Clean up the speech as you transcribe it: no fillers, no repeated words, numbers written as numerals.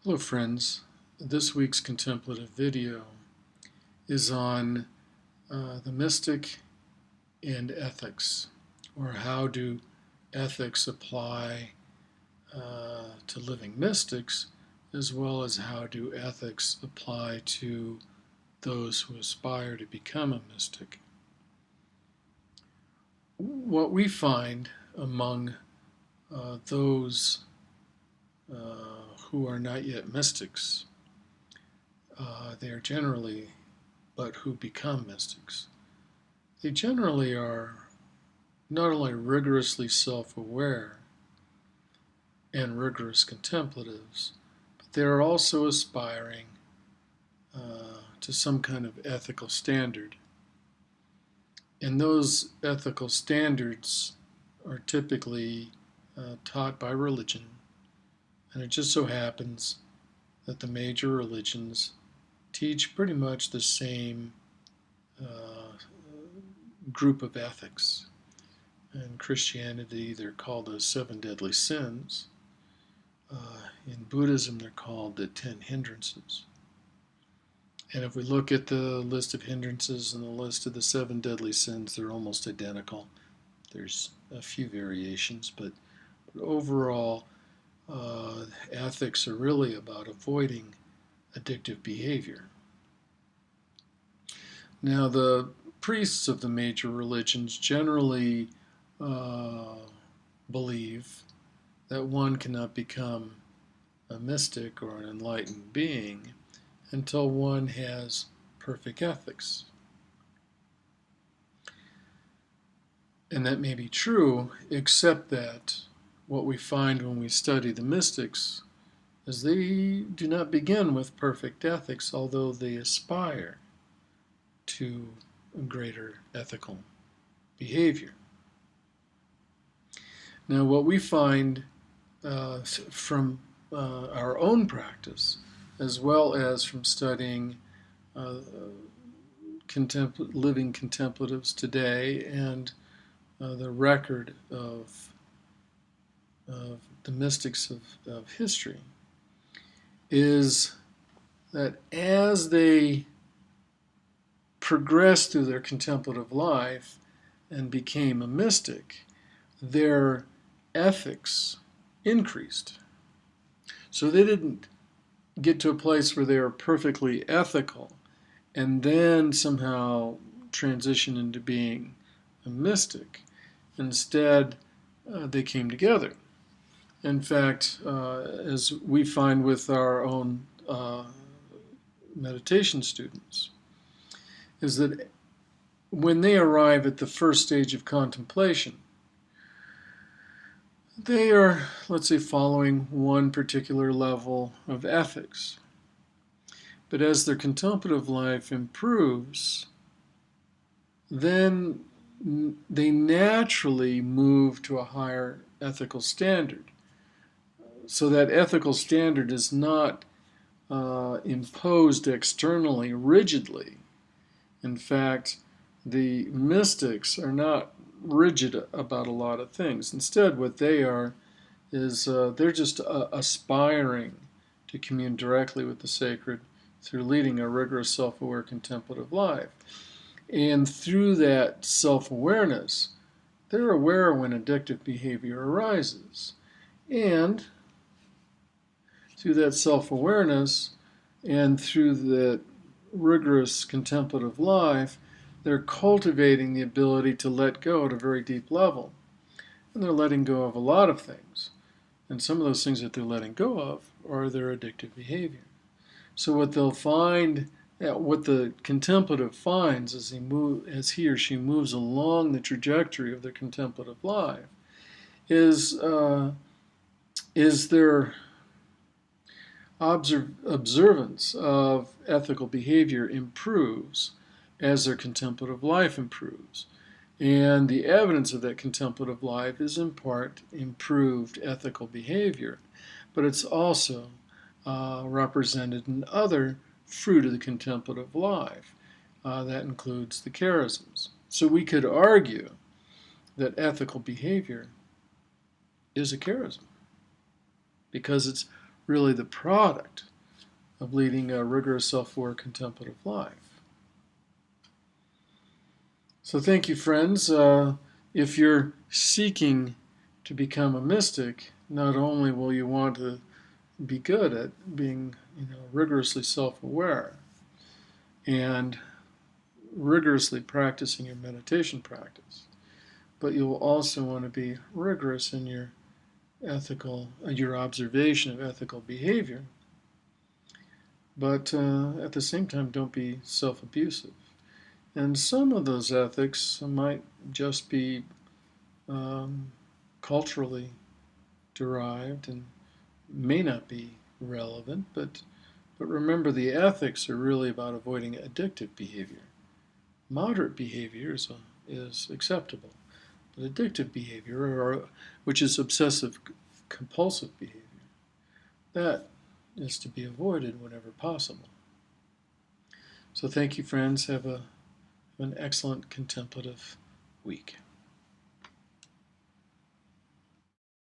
Hello friends, this week's contemplative video is on the mystic and ethics, or how do ethics apply to living mystics, as well as how do ethics apply to those who aspire to become a mystic. What we find among those who are not yet mystics, they are generally, but who become mystics, they generally are not only rigorously self-aware and rigorous contemplatives, but they are also aspiring to some kind of ethical standard. And those ethical standards are typically taught by religion, and it just so happens that the major religions teach pretty much the same group of ethics. In Christianity, they're called the 7 deadly sins. In Buddhism, they're called the 10 hindrances. And if we look at the list of hindrances and the list of the 7 deadly sins, they're almost identical. There's a few variations, but overall, ethics are really about avoiding addictive behavior. Now, the priests of the major religions generally believe that one cannot become a mystic or an enlightened being until one has perfect ethics. And that may be true, except that what we find when we study the mystics is they do not begin with perfect ethics, although they aspire to greater ethical behavior. Now, what we find from our own practice, as well as from studying living contemplatives today and the record of the mystics of history, is that as they progressed through their contemplative life and became a mystic, their ethics increased. So they didn't get to a place where they were perfectly ethical and then somehow transition into being a mystic. Instead, they came together. In fact, as we find with our own meditation students, is that when they arrive at the first stage of contemplation, they are, let's say, following one particular level of ethics. But as their contemplative life improves, then they naturally move to a higher ethical standard. So that ethical standard is not imposed externally rigidly. In fact, the mystics are not rigid about a lot of things. Instead, what they are is they're just aspiring to commune directly with the sacred through leading a rigorous self-aware contemplative life. And through that self-awareness, they're aware when addictive behavior arises. And through that self-awareness and through that rigorous contemplative life, they're cultivating the ability to let go at a very deep level. And they're letting go of a lot of things. And some of those things that they're letting go of are their addictive behavior. So what they'll find, what the contemplative finds as he or she moves along the trajectory of their contemplative life, is their observance of ethical behavior improves as their contemplative life improves. And the evidence of that contemplative life is in part improved ethical behavior, but it's also represented in other fruit of the contemplative life. That includes the charisms. So we could argue that ethical behavior is a charism because it's really the product of leading a rigorous self-aware contemplative life. So thank you, friends. If you're seeking to become a mystic, not only will you want to be good at being, rigorously self-aware and rigorously practicing your meditation practice, but you'll also want to be rigorous in your your observation of ethical behavior. But at the same time, don't be self-abusive. And some of those ethics might just be culturally derived and may not be relevant, but remember, the ethics are really about avoiding addictive behavior. Moderate behavior is acceptable, but addictive behavior, which is obsessive compulsive behavior, that is to be avoided whenever possible. So thank you, friends. Have an excellent contemplative week.